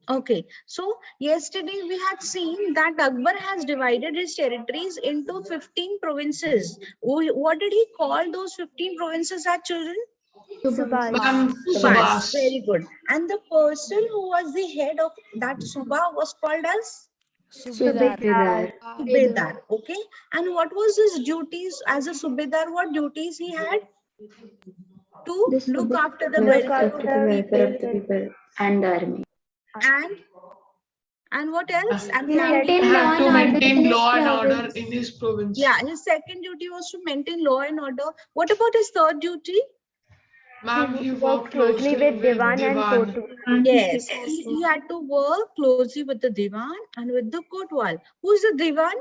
Okay, so yesterday we had seen that Akbar has divided his territories into 15 provinces. What did he call those 15 provinces as children? Subhas. Ma'am, Subhas. Subhas. Very good. And the person who was the head of that Subha was called as Subedar. Subedar. Okay. And what was his duties as a Subedar? What duties he had? To look after the Look welfare of the after people. and the army. And what else? And He had He to had to maintain law and order in his province. yeah, his second duty was to maintain law and order. What about his third duty? Ma'am, he worked worked closely closely with with Divan and Divan. Kotwal. Yes, he had to work closely with the Divan and with the Kotwal. Who's the Divan?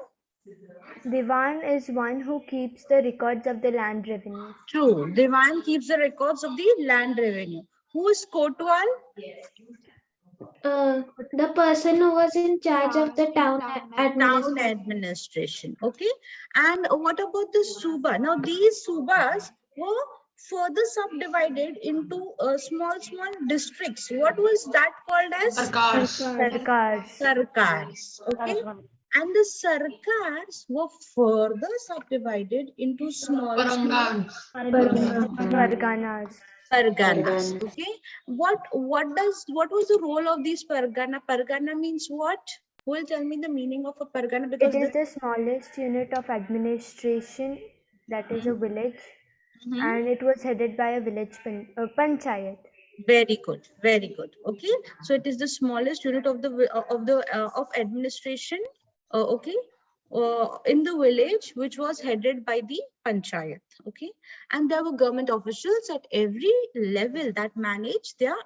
Divan is one who keeps the records of the land revenue. True. Divan keeps the records of the land revenue. Who is Kotwal? The person who was in charge of the town Town administration. administration. Okay. And what about the Suba? Now, these Subas were further subdivided into small districts. What was that called as? Sarkars. Sarkars. Sarkars. Okay. And the sarkars were further subdivided into small Parangans. Parganas. parganas. Okay. What was the role of these pargana? Pargana means what? Who will tell me the meaning of a pargana? Because It is the smallest unit of administration, that is a village, and it was headed by a village panchayat. very good, very good. Okay, so it is the smallest unit of of administration. Okay, in the village, which was headed by the panchayat. Okay, and there were government officials at every level that managed their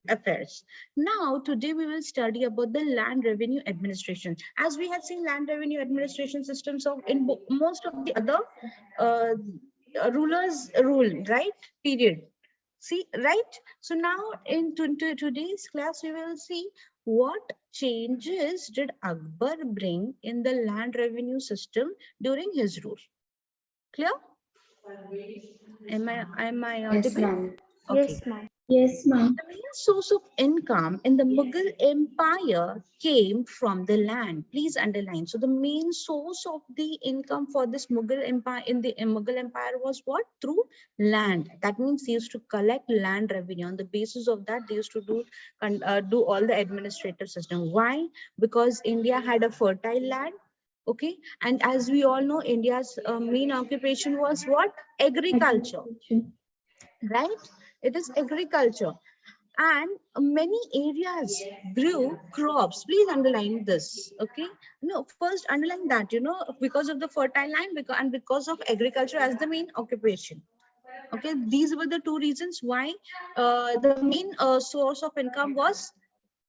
affairs. Now, today we will study about the land revenue administration. As we have seen, land revenue administration systems of in most of the other uh, rulers rule, right? Period. See, right? So now in today's class, we will see what changes did Akbar bring in the land revenue system during his rule. Clear? Am I audible? ma'am. Okay. Yes, ma'am. Yes, ma'am. The main source of income in the Mughal Empire came from the land. Please underline. So the main source of the income for this Mughal Empire in the Mughal Empire was what? Through land. That means they used to collect land revenue. On the basis of that, they used to do all the administrative system. Why? Because India had a fertile land. Okay, and as we all know, India's main occupation was what? Agriculture, right? It is agriculture, and many areas grew crops. Please underline this. Okay, no, first underline that, because of the fertile land, because of agriculture as the main occupation. Okay, these were the two reasons why the main source of income was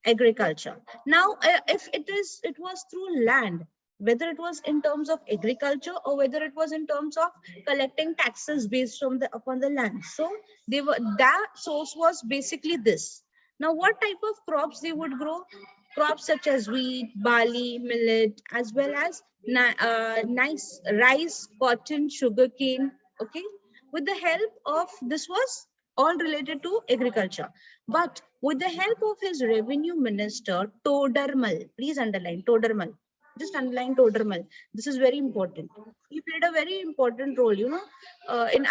agriculture. Now, if it was through land, whether it was in terms of agriculture or whether it was in terms of collecting taxes based on upon the land, so that source was basically this. Now, what type of crops they would grow? Crops such as wheat, barley, millet, as well as nice rice, cotton, sugarcane. Okay, with the help of this was all related to agriculture. But with the help of his revenue minister, Todermal, please underline Todermal. Just underline Todermal. This is very important. He played a very important role, in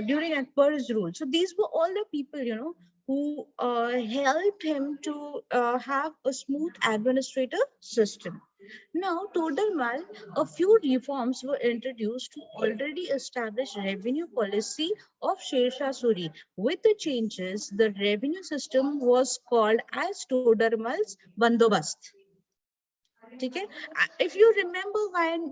during Akbar's rule. So these were all the people, who helped him to have a smooth administrative system. Now, Todermal, a few reforms were introduced to already established revenue policy of Sher Shah Suri. With the changes, the revenue system was called as Todermal's Bandobast. Okay? If you remember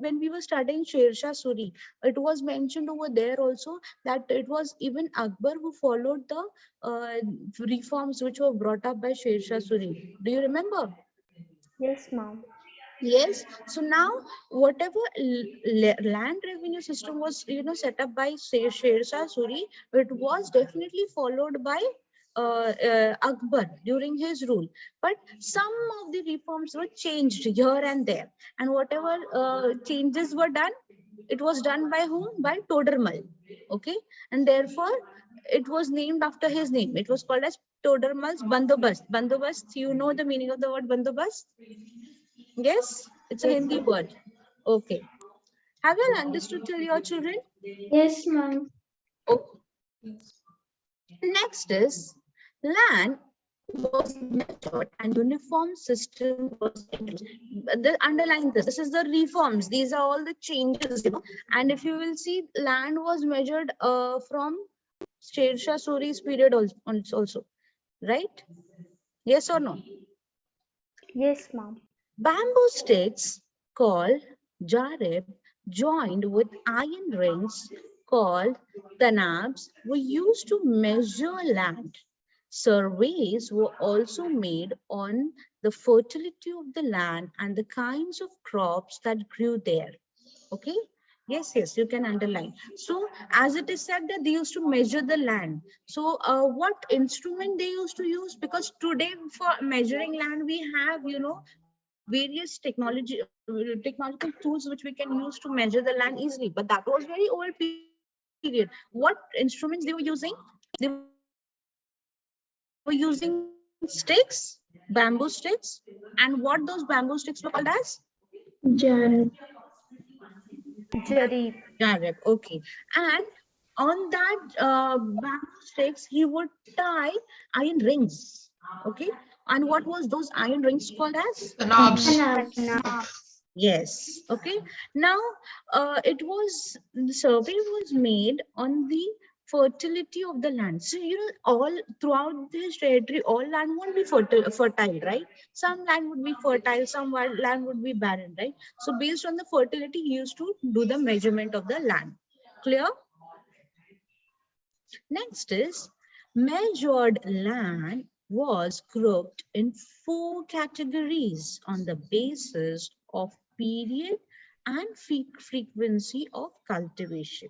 when we were studying Sher Shah Suri, it was mentioned over there also that it was even Akbar who followed the reforms which were brought up by Sher Shah Suri. Do you remember? Yes, ma'am. Yes. So now, whatever land revenue system was, set up by Sher Shah Suri, it was definitely followed by Akbar during his rule. But some of the reforms were changed here and there, and whatever changes were done, it was done by whom? By Todermal. Okay, and therefore it was named after his name. It was called as Todermal's Bandobast. Bandobast, you know the meaning of the word Bandobast? Yes, it's a Yes, Hindi ma'am. word. Okay. Have you all understood till your children? Yes, ma'am. Okay. Next is land was measured and uniform system was introduced. Underline this. This is the reforms. These are all the changes, you know. And if you will see, land was measured from Sher Shah Suri's period also, right? Yes or no? Yes, ma'am. Bamboo sticks called jarib joined with iron rings called tanabs were used to measure land. Surveys were also made on the fertility of the land and the kinds of crops that grew there. Okay. Yes, you can underline. So as it is said that they used to measure the land. So what instrument they used to use? Because today for measuring land, we have, you know, various technological tools which we can use to measure the land easily. But that was very old period. What instruments they were using? They were using sticks, bamboo sticks. And what those bamboo sticks were called as? Jan. Jarib. Jarib, okay. And on that bamboo sticks, he would tie iron rings. Okay. And what was those iron rings called as? The knobs. Tanabs. Yes. Okay. Now, the survey was made on the fertility of the land. So, you know, all throughout this territory, all land won't be fertile, right? Some land would be fertile, some land would be barren, right? So, based on the fertility, he used to do the measurement of the land. Clear? Next is measured land was grouped in 4 categories on the basis of period and frequency of cultivation.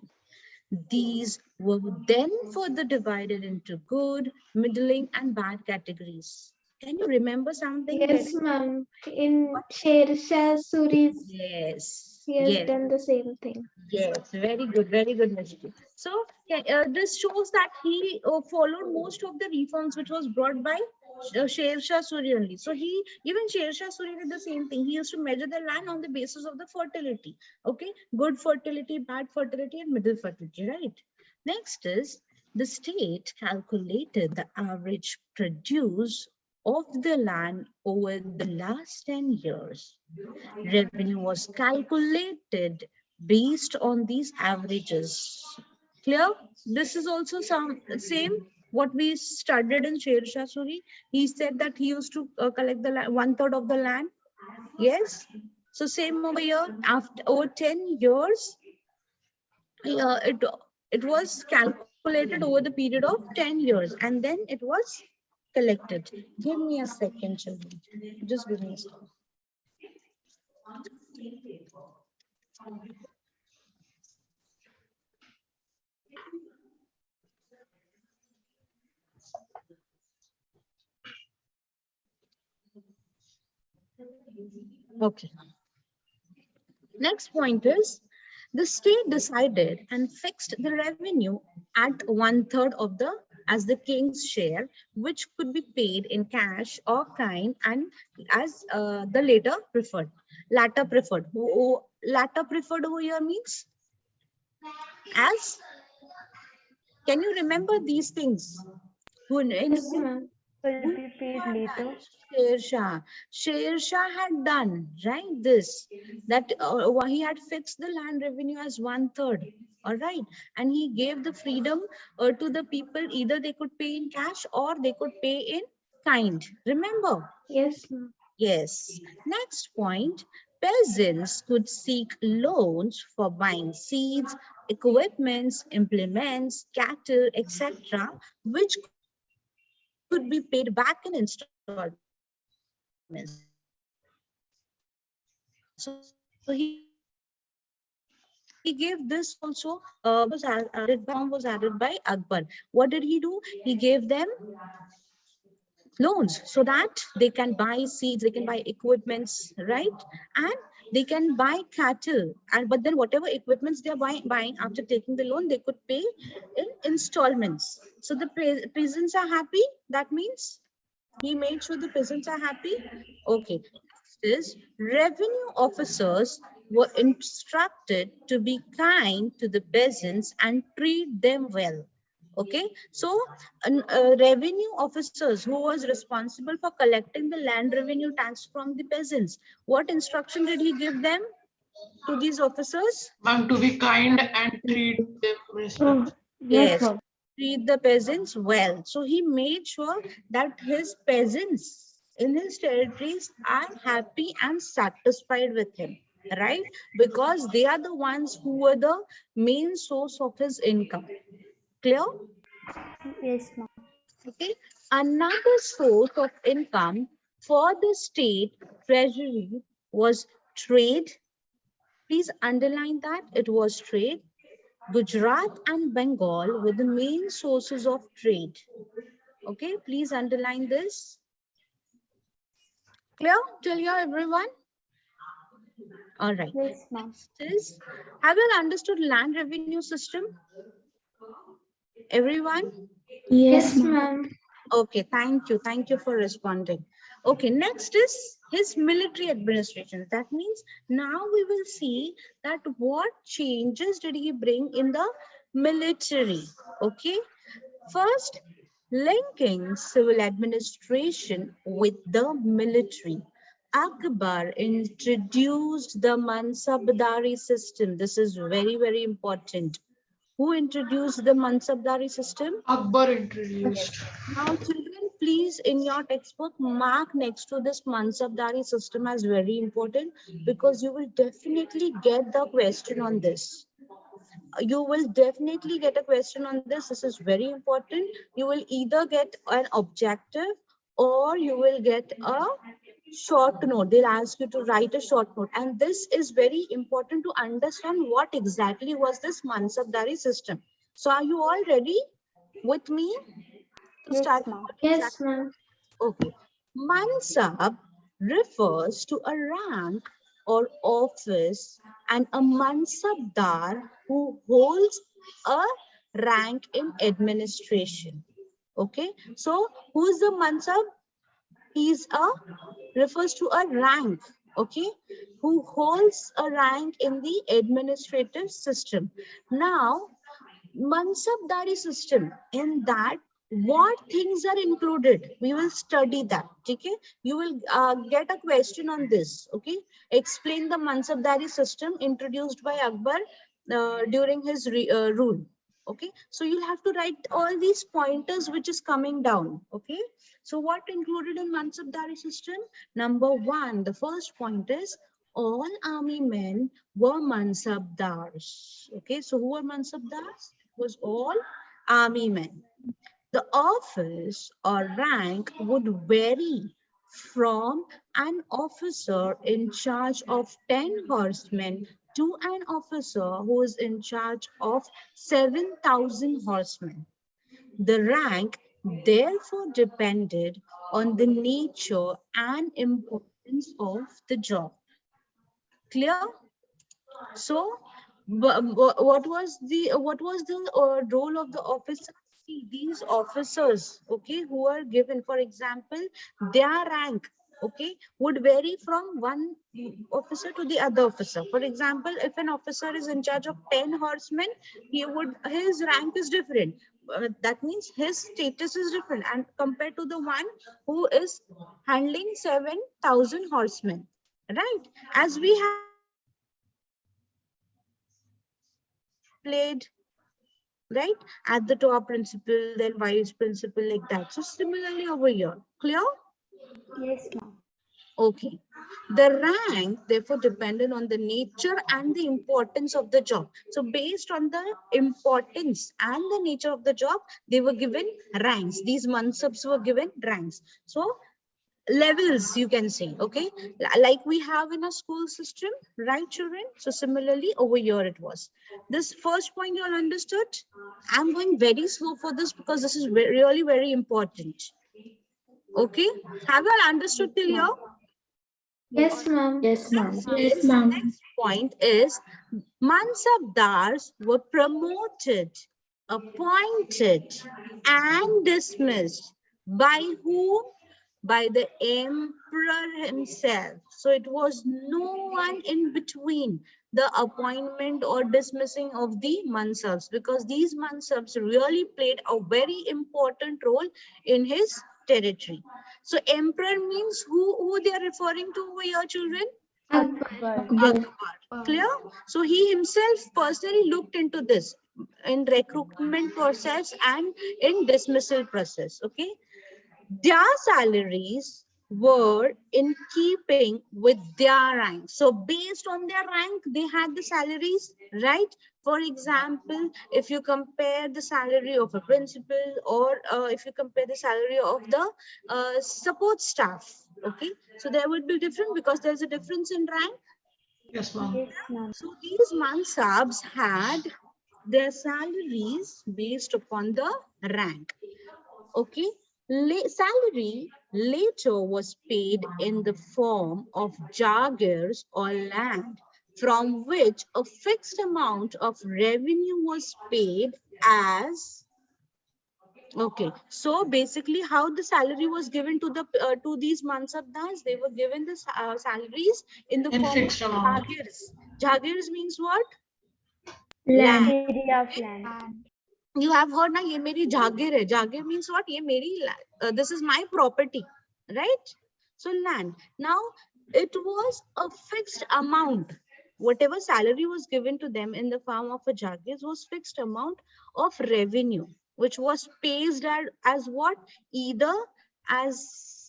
These were then further divided into good, middling, and bad categories. Can you remember something? Yes, ma'am. In Sher Shah Suri's, Yes, he has yes. done the same thing. Yes, very good, Nashri. So this shows that he followed most of the reforms which was brought by Sher Shah Suri only. So even Sher Shah Suri did the same thing. He used to measure the land on the basis of the fertility. Okay, good fertility, bad fertility, and middle fertility, right? Next is the state calculated the average produce of the land over the last 10 years. Revenue was calculated based on these averages. Clear? This is also same what we studied in Sher Shah Suri. He said that he used to collect the 1/3 of the land. Yes. So same over here. After over 10 years, it was calculated over the period of 10 years, and then it was collected. Give me a second, children. Just give me a second. Okay. Next point is the state decided and fixed the revenue at 1/3 of the as the king's share, which could be paid in cash or kind, and as the latter preferred. Latter preferred over here means as. Can you remember these things? Yes, ma'am. Will be paid later. Sher Shah had done, right, this, that he had fixed the land revenue as 1/3, all right, and he gave the freedom to the people, either they could pay in cash or they could pay in kind. Remember? Yes, ma'am. Yes. Next point, peasants could seek loans for buying seeds, equipments, implements, cattle, etc., which could be paid back in installments. So he gave this also. This reform was added by Akbar. What did he do? He gave them loans so that they can buy seeds, they can buy equipments, right? And They can buy cattle, and but then whatever equipments they are buying after taking the loan, they could pay in installments. So the peasants are happy. That means he made sure the peasants are happy. Okay. Next is revenue officers were instructed to be kind to the peasants and treat them well. Okay. So revenue officers who was responsible for collecting the land revenue tax from the peasants, what instruction did he give them to these officers? Ma'am, to be kind and treat them respect. Yes, treat the peasants well. So he made sure that his peasants in his territories are happy and satisfied with him, right? Because they are the ones who were the main source of his income. Clear? Yes, ma'am. Okay. Another source of income for the state treasury was trade. Please underline that it was trade. Gujarat and Bengal were the main sources of trade. Okay, please underline this. Clear till here, everyone? All right. Yes, ma'am. Next is, have you all understood land revenue system? Everyone? Yes, ma'am. Okay, thank you. Thank you for responding. Okay, next is his military administration. That means now we will see that what changes did he bring in the military. Okay, first, linking civil administration with the military. Akbar introduced the Mansabdari system. This is very, very important. Who introduced the Mansabdari system? Akbar introduced. Now, children, please, in your textbook, mark next to this Mansabdari system as very important, because you will definitely get the question on this. You will definitely get a question on this. This is very important. You will either get an objective or you will get a short note. They'll ask you to write a short note. And this is very important to understand what exactly was this Mansabdari system. So are you all ready with me to Yes, start? ma'am. Yes, ma'am. Okay. Mansab refers to a rank or office, and a mansabdar who holds a rank in administration. Okay. So who is the mansab? He's a refers to a rank. Okay. Who holds a rank in the administrative system. Now, Mansabdari system, in that what things are included, we will study that. Okay, you will get a question on this. Okay, explain the Mansabdari system introduced by Akbar during his rule. Okay, so you'll have to write all these pointers which is coming down. Okay, so what included in Mansabdari system? Number one, the first point is all army men were mansabdars. Okay, so who were mansabdars? Was all army men. The office or rank would vary from an officer in charge of 10 horsemen to an officer who is in charge of 7,000 horsemen. The rank therefore depended on the nature and importance of the job. Clear? So, what was the role of the officer? See, these officers, okay, who are given, for example, their rank, okay, would vary from one officer to the other officer. For example, if an officer is in charge of 10 horsemen, his rank is different. That means his status is different, and compared to the one who is handling 7,000 horsemen, right? As we have played, right? At the top principal, then vice principal, like that. So similarly over here, clear? Yes, ma'am. Okay. The rank therefore depended on the nature and the importance of the job. So based on the importance and the nature of the job, they were given ranks. These mansabs were given ranks. So levels, you can say, okay, like we have in a school system, right, children? So similarly over here it was. This first point you all understood. I'm going very slow for this because this is really very important. Okay, have you all understood till here? Yes, ma'am. Yes, ma'am. Yes, ma'am. Next point is Mansabdars were promoted, appointed, and dismissed by whom? By the emperor himself. So it was no one in between the appointment or dismissing of the mansabs, because these mansabs really played a very important role in his territory. So emperor means who they are referring to over here, children? Akbar. Akbar. Clear? So he himself personally looked into this in recruitment process and in dismissal process. Okay. Their salaries were in keeping with their rank. So based on their rank, they had the salaries, right? For example, if you compare the salary of a principal, or if you compare the salary of the support staff, okay? So there would be different, because there's a difference in rank. Yes, ma'am. Yes, ma'am. So these mansabs had their salaries based upon the rank. Okay. Salary later was paid in the form of jagirs or land, from which a fixed amount of revenue was paid as. Okay, so basically how the salary was given to the to these mansabdars, they were given the salaries in the In form of fixed amount. jagirs. Jagirs means what? Land. Land. Area of land. You have heard na, ye meri jagir hai. Jagir means what? Ye meri this is my property, right? So land. Now it was a fixed amount. Whatever salary was given to them in the form of a jagir was fixed amount of revenue, which was paid as what? Either as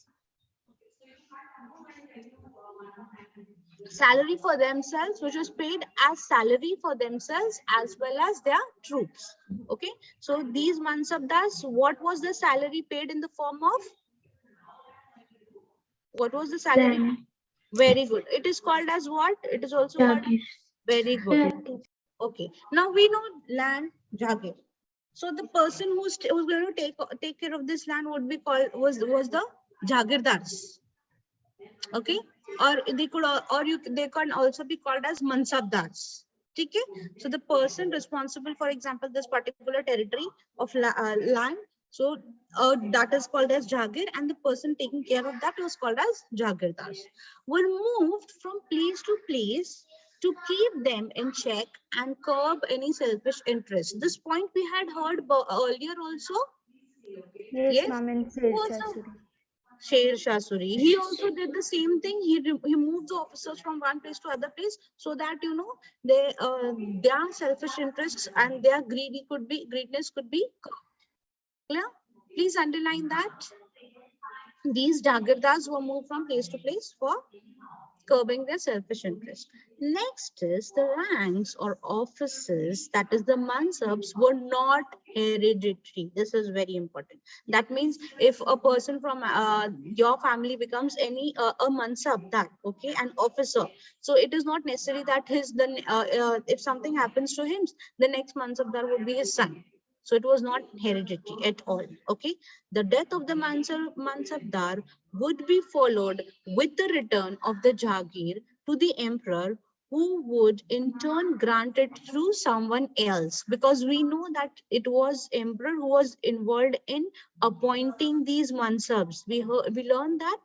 salary for themselves, which was paid as salary for themselves as well as their troops. Okay, so these mansabdars, what was the salary paid in the form of? What was the salary? Land. Very good. It is called as what? It is also called. Very good. Okay. Now we know land, jagir. So the person who's going to take care of this land would be called was the jagirdars. Okay, or they could they can also be called as mansabdars. Okay, so the person responsible for example this particular territory of land, so that is called as jagir, and the person taking care of that was called as jagirdars, were moved from place to place to keep them in check and curb any selfish interest. This point we had heard earlier also. Yes, Yes, ma'am. And who Sher Shah also? Suri. Sher Shah Suri. He also did the same thing. He moved the officers from one place to other place, so that they their selfish interests and their greediness could be clear. Please underline that these jagirdars were moved from place to place for curbing their selfish interest. Next is the ranks or offices, that is the mansabs, were not hereditary. This is very important. That means if a person from your family becomes a mansab, that okay, an officer, so it is not necessary that if something happens to him, the next mansabdar would be his son. So it was not hereditary at all. Okay, the death of the mansabdar would be followed with the return of the Jagir to the emperor, who would in turn grant it through someone else, because we know that it was emperor who was involved in appointing these mansabs. We learned that,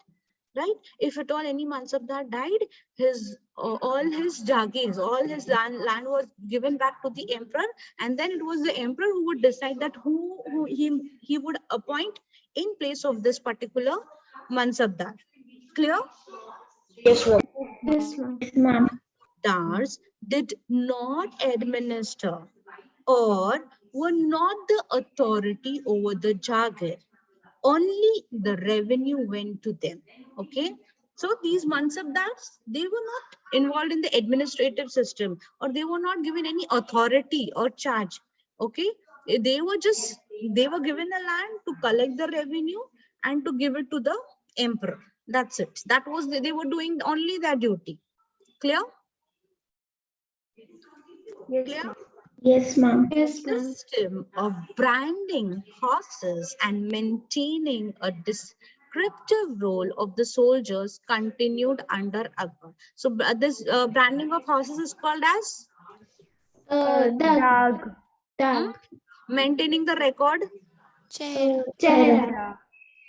right? If at all any mansabdar died, his all his jagirs, all his land was given back to the emperor, and then it was the emperor who would decide that who he would appoint in place of this particular mansabdar. Clear? Yes, ma'am. Yes, ma'am. Ma'am. Dars did not administer or were not the authority over the jagir. Only the revenue went to them. Okay. So these mansabdars, they were not involved in the administrative system, or they were not given any authority or charge. Okay. They were given the land to collect the revenue and to give it to the emperor. That's it. That was, they were doing only their duty. Clear? Yes, Clear? ma'am. Yes, ma'am. Yes, The ma'am. system of branding horses and maintaining a descriptive role of the soldiers continued under Akbar. So this branding of houses is called as Dag. hmm? Maintaining the record, Chehra.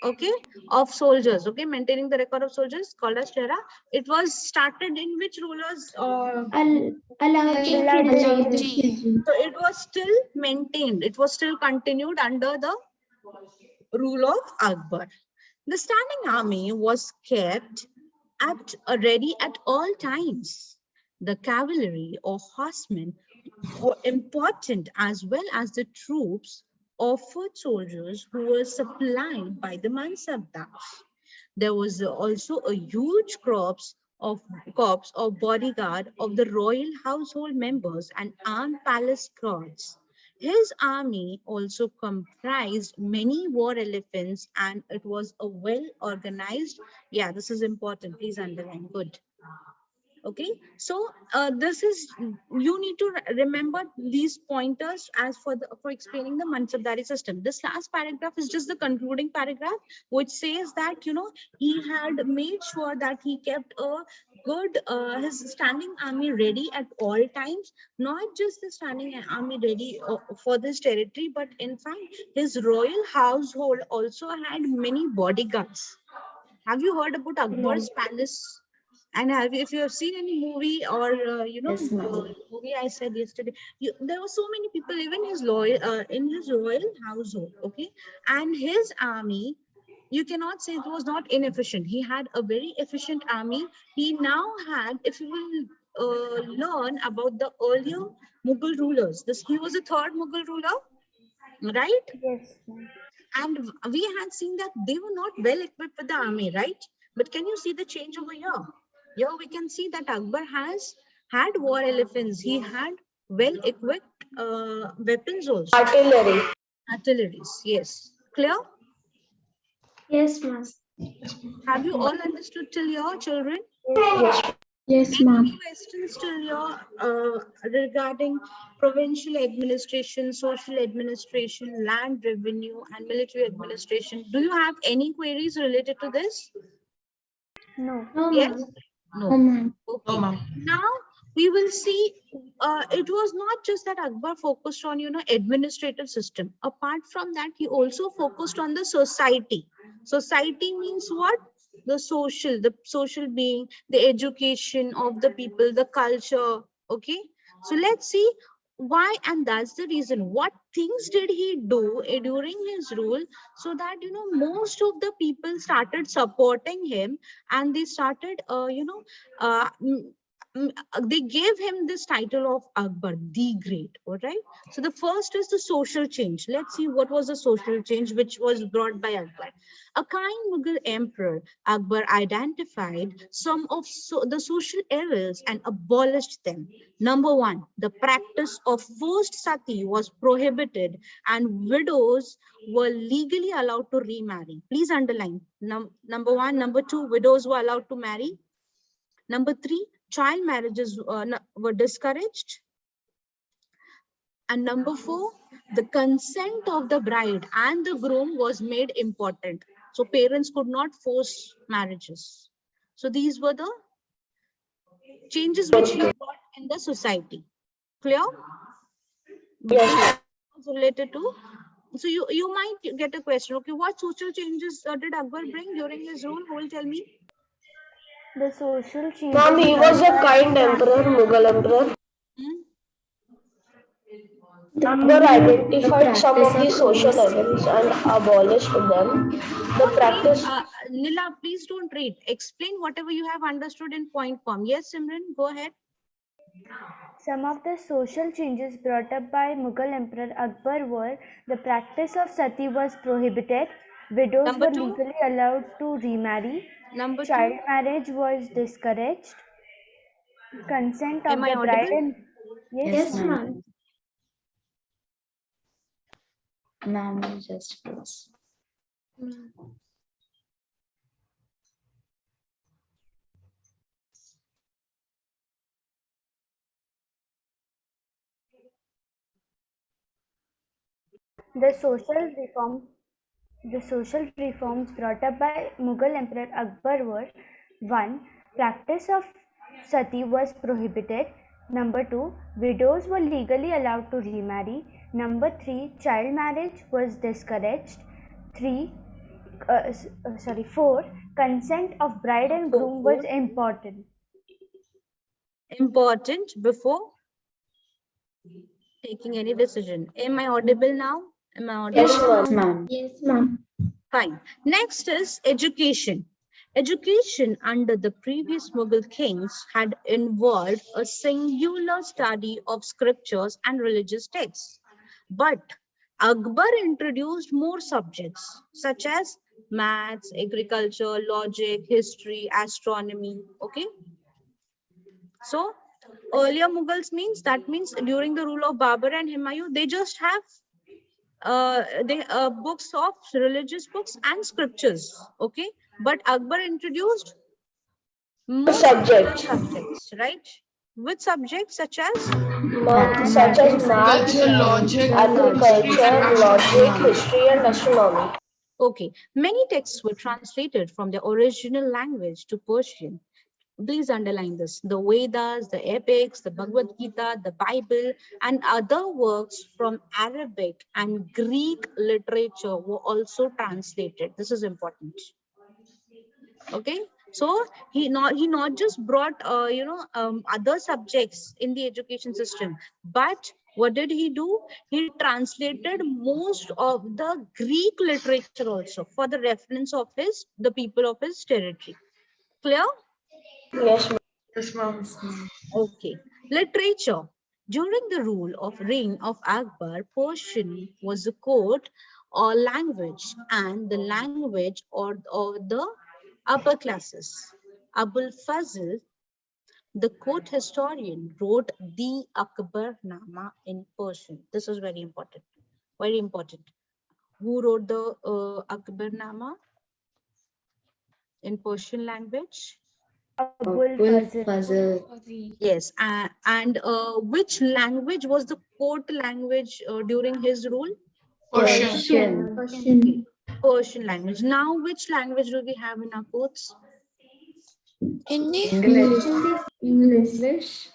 okay, of soldiers. Okay, maintaining the record of soldiers called as Chehra. It was started in which rulers? Alauddin Alauddin Khilji. Khilji. So it was still maintained. It was still continued under the rule of Akbar. The standing army was kept at ready at all times. The cavalry or horsemen were important as well as the troops of foot soldiers who were supplied by the Mansabdars. There was also a huge corps of bodyguard of the royal household members and armed palace guards. His army also comprised many war elephants and it was a well organized. Yeah, this is important. Please underline. Good. Okay, so this is, you need to remember these pointers as for explaining the Mansabdari system. This last paragraph is just the concluding paragraph, which says that he had made sure that he kept a good his standing army ready at all times, not just the standing army ready for this territory, but in fact his royal household also had many bodyguards. Have you heard about Akbar's palace? And if you have seen any movie or Yes, ma'am. movie I said yesterday, there were so many people, even his loyal in his royal household. Okay, and his army, you cannot say it was not inefficient. He had a very efficient army. He now had, if you will learn about the earlier Mughal rulers, this he was a third Mughal ruler, right? Yes, ma'am. And we had seen that they were not well equipped with the army, right? But can you see the change over here? Here we can see that Akbar has had war elephants. He had well equipped weapons also. Artillery. Artilleries, yes. Clear? Yes, ma'am. Have you all understood till here, children? Yes, Any ma'am. questions till here regarding provincial administration, social administration, land revenue, and military administration? Do you have any queries related to this? No. No, Yes? ma'am. No. Oh, ma'am. Okay. Now we will see. It was not just that Akbar focused on administrative system. Apart from that, he also focused on the society. Society means what? The social being, the education of the people, the culture. Okay. So let's see why, and that's the reason. What things did he do during his rule so that most of the people started supporting him, and they started uh, mm, they gave him this title of Akbar the Great. All right. So the first is the social change. Let's see what was the social change which was brought by Akbar. A kind Mughal emperor, Akbar identified some of the social evils and abolished them. Number one, the practice of forced sati was prohibited and widows were legally allowed to remarry. Please underline. Number one. Number two, widows were allowed to marry. Number three, child marriages were discouraged. And number four, the consent of the bride and the groom was made important. So parents could not force marriages. So these were the changes which he brought in the society. Clear? Yes. Related to. So you might get a question. Okay, what social changes did Akbar bring during his rule? Who will tell me? The social changes. Ma'am, he was a kind emperor, Mughal emperor. Hmm? Akbar identified some of the social evils and abolished them. The practice. Nila, please don't read. Explain whatever you have understood in point form. Yes, Simran, go ahead. Some of the social changes brought up by Mughal Emperor Akbar were: the practice of sati was prohibited, widows Number were two. legally allowed to remarry, Number child two. marriage was discouraged, consent Am of I the bride audible? and Yes, ma'am. Ma'am, just please. the social reform. The social reforms brought up by Mughal Emperor Akbar were: 1. Practice of sati was prohibited. Number 2. Widows were legally allowed to remarry. Number 3. Child marriage was discouraged. 3. 4. Consent of bride and groom was important. Important before taking any decision. Am I audible now? Am I audible? Yes, ma'am. Yes, ma'am. Fine. Next is education. Education under the previous Mughal kings had involved a singular study of scriptures and religious texts. But Akbar introduced more subjects such as maths, agriculture, logic, history, astronomy. Okay. So earlier Mughals means during the rule of Babur and Humayun, they just have books of religious books and scriptures. Okay, but Akbar introduced more Subject. subjects, right? With subjects such as Such as maths, Culture, logic, agriculture, logic, history, and astronomy. okay, many texts were translated from the original language to Persian. Please underline this. The Vedas, the epics, the Bhagavad Gita, the Bible, and other works from Arabic and Greek literature were also translated. This is important. Okay, so he not just brought other subjects in the education system, but what did he do? He translated most of the Greek literature also for the reference of the people of his territory. Clear? Yes, ma'am. Yes, ma'am. Okay. Literature. During the reign of Akbar, Persian was the court or language and the language of the upper classes. Abul Fazl, the court historian, wrote the Akbar Nama in Persian. This is very important. Very important. Who wrote the Akbar Nama in Persian language? Abul Fazl. Yes, and which language was the court language during his rule? Persian. Okay, Persian language. Now, which language do we have in our courts? Hindi. English. English.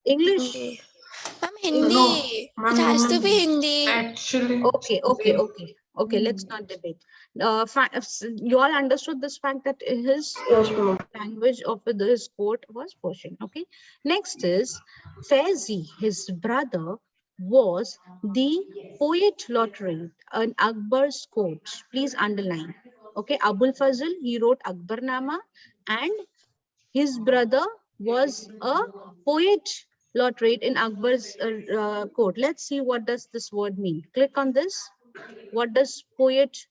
English. Ma'am, Hindi. No, It ma'am, has no, to be Hindi. Actually, Okay. Let's not debate. You all understood this fact that his Yes, ma'am. language of his court was Persian. Okay. Next is Faizi, his brother, was the poet laureate in Akbar's court. Please underline. Okay, Abul Fazl, he wrote Akbarnama, and his brother was a poet laureate in Akbar's court. Let's see what does this word mean. Click on this. What does poet?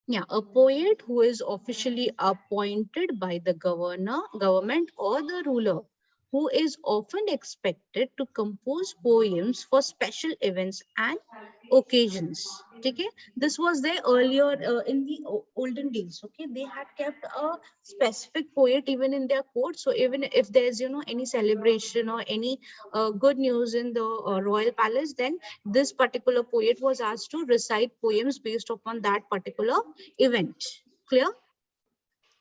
Yeah, a poet who is officially appointed by the government or the ruler, who is often expected to compose poems for special events and occasions. Okay, this was there earlier in the olden days. Okay, they had kept a specific poet even in their court. So even if there's any celebration or any good news in the royal palace, then this particular poet was asked to recite poems based upon that particular event. Clear?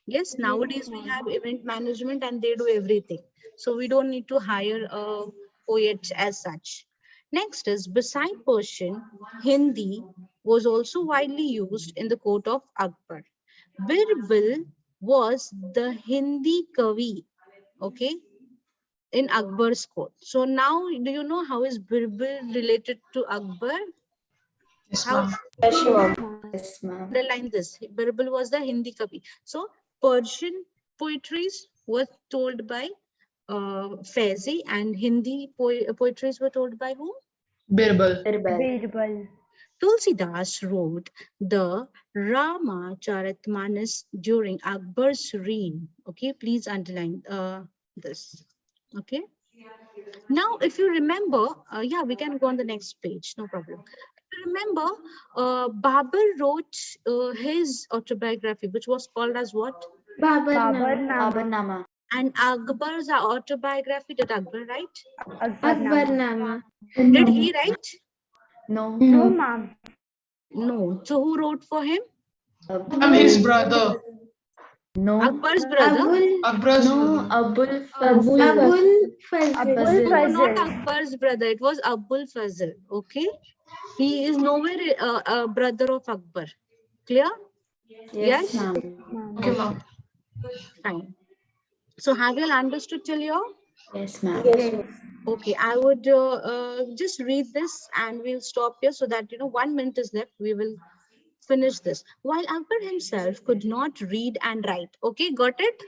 Yes, nowadays we have event management and they do everything. So we don't need to hire a poet as such. Next is, beside Persian, Hindi was also widely used in the court of Akbar. Birbil was the Hindi Kavi, okay, in Akbar's court. So now, do you know how is Birbil related to Akbar? yes, How? ma'am. Yes, ma'am. Underline this. Birbil was the Hindi Kavi. So Persian poetries were told by Faizi, and Hindi poetries were told by who? Birbal. Birbal. Tulsidas wrote the Rama Charitmanas during Akbar's reign. Okay, please underline this. Okay. Now, if you remember, yeah, we can go on the next page. No problem. Remember, Babur wrote his autobiography, which was called as what? Babarnama. Babarnama. And Akbar's autobiography, did Akbar write? Akbarnama. Akbarnama. Did he write? No. No, ma'am. No. So who wrote for him? I'm his brother. No. Akbar's brother? Akbar's No, brother. Abul Abul Abul Fazl. No, not Fazl. Akbar's brother. It was Abul Fazl. Okay. He is nowhere a brother of Akbar. Clear? Yes, Yes? ma'am. Okay, ma'am. Fine. So have you all understood till here? Yes, ma'am. Yes. Yes. Okay, I would just read this and we'll stop here so that, 1 minute is left. We will finish this. While Akbar himself could not read and write. Okay, got it?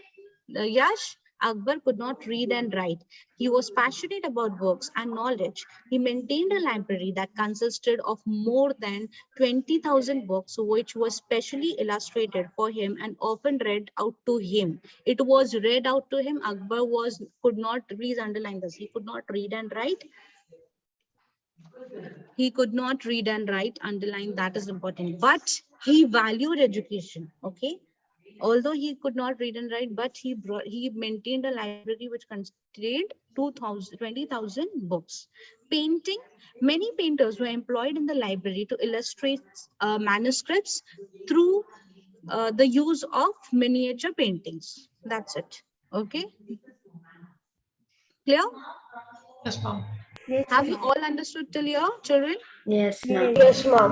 Yash? Akbar could not read and write. He was passionate about books and knowledge. He maintained a library that consisted of more than 20,000 books, which was specially illustrated for him and often read out to him. It was read out to him. Akbar could not, please underline this, he could not read and write. He could not read and write, underline, that is important. But he valued education, okay? Although he could not read and write, but he maintained a library which contained 20,000 books. Painting, many painters were employed in the library to illustrate manuscripts through the use of miniature paintings. That's it. Okay, clear? Yes, ma'am. Yes, Have you ma'am. all understood till here, children? Yes, ma'am. Yes, ma'am.